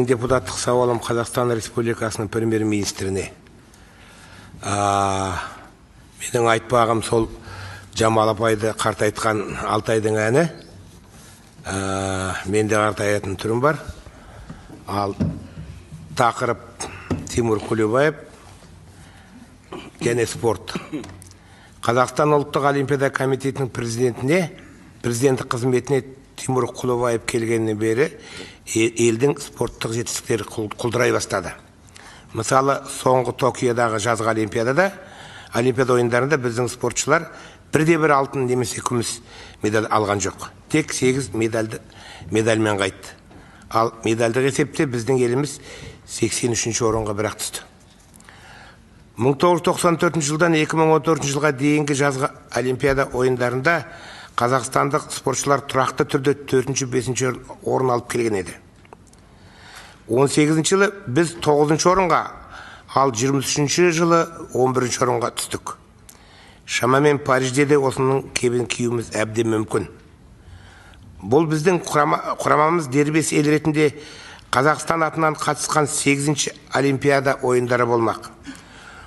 Депутаттық сауалым Қазақстан Республикасының премьер-министріне. Менің айтпағым сол Жамал апайды қартайтқан Алтайдың әні. Менде қартаятын түрім бар. Ал тақырып Тимур Құлыбаев және спорт. Қазақстан ұлттық олимпиада комитетінің президенттік қызметіне Тимур Құлыбаев келгеннен бері елдің спорттық жетістіктері құлдырай бастады. Мысалы, соңғы Токиодағы жазғы олимпиада ойындарында біздің спортшылар бірде-бір алтын немесе күміс медаль алған жоқ. Тек 8 медальмен қайтты. Ал медальдық есепте біздің еліміз 83-ші орынға бірақ түсті. 1994 жылдан 2014 жылға дейінгі жазғы олимпиада ойындарында қазақстандық спортшылар тұрақты түрде 4-5 орын алып келген еді. 18 жылы біз 9 орынға, ал 23 жылы 11 орынға түстік. Шамамен Парижде де осының кебін киюіміз әбден мүмкін. Бұл біздің құрамамыз дербес ел ретінде Қазақстан атынан қатысқан 8-ші олимпиада ойындары болмақ.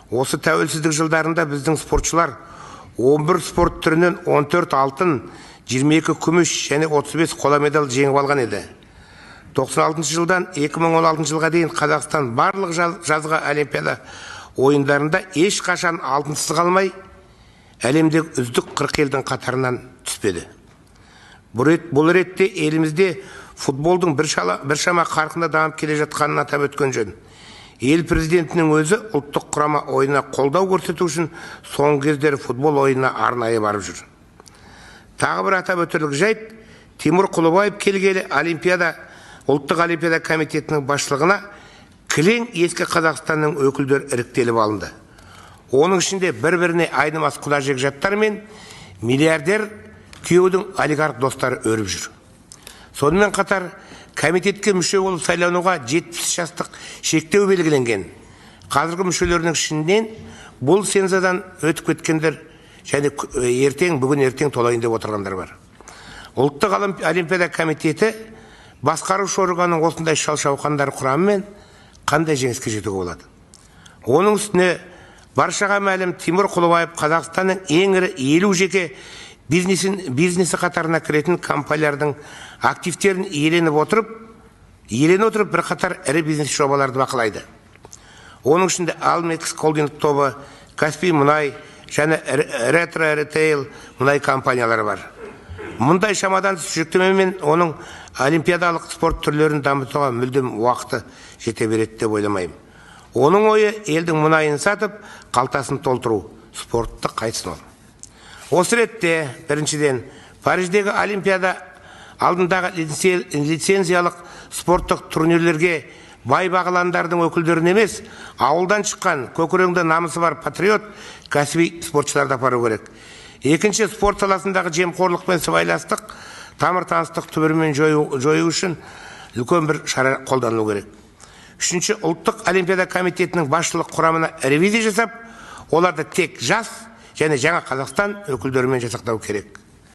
Осы тәуелсіздік жылдарында біздің спортшылар 11 спорт түрінен 14 алтын, 22 күміс және 35 қола медаль жеңіп алған еді. 96 жылдан 2016 жылға дейін Қазақстан барлық жазғы олимпиада ойындарында ешқашан алтынсыз қалмай, әлемдегі үздік 40 елдің қатарынан түспеді. Бұл ретте елімізде футболдың біршама қарқында дамып келе жатқанын атап өткен жөн. Ел президентінің өзі ұлттық құрама ойына қолдау көрсету үшін соңғы кездері футбол ойына арнайы барып жүр. Тағы бір атап өтерлік жайт, Тимур Құлыбаев келгелі ұлттық олимпиада комитетінің басшылығына кілең ескі Қазақстанның өкілдері іріктеліп алынды. Оның ішінде бір-біріне айнымас құда-жек жаттар мен миллиардер күйеудің олигарх достары өріп жүр. Сонымен қатар комитетке мүше болып сайлануға 70 жастық шектеу белгіленген. Қазіргі мүшелерінің ішінен бұл сензадан өтіп кеткендер және бүгін ертең толайын деп отырғандар бар. Ұлттық олимпиада комитеті басқарушы органның осындай шал-шауқандар құрамымен қандай жеңіске жетуге болады? Оның үстіне баршаға мәлім Тимур Құлыбаев Қазақстанның ең ірі 50 жеке бизнесі қатарына кіретін компаниялардың активтерін иеленіп отырып бірқатар ірі бизнес жобаларды бақылайды. Оның ішінде Алмекс холдинг тобы, Каспий мұнай және Ретро Ритейл мұнай компаниялары бар. Мұндай шамадан тыс жүктемемен оның олимпиадалық спорт түрлерін дамытуға мүлдем уақыты жете береді деп ойламаймын. Оның ойы елдің мұнайын сатып, қалтасын толтыру, спортты қайтсын ол. Осы ретте, біріншіден, Париждегі олимпиада алдындағы лицензиялық спорттық турнирлерге бай бағыландардың өкілдерін емес, ауылдан шыққан көкірегінде намысы бар патриот кәсіби спортшыларды апару керек. Екінші, спорт саласындағы жемқорлық пен сыбайластық, тамыр-таныстық түбірімен жою үшін үлкен бір шара қолдану керек. Үшінші, ұлттық олимпиада комитетінің басшылық құрамына ревизия жасап, оларды тек жас және жаңа Қазақстан өкілдерімен жасақтау керек.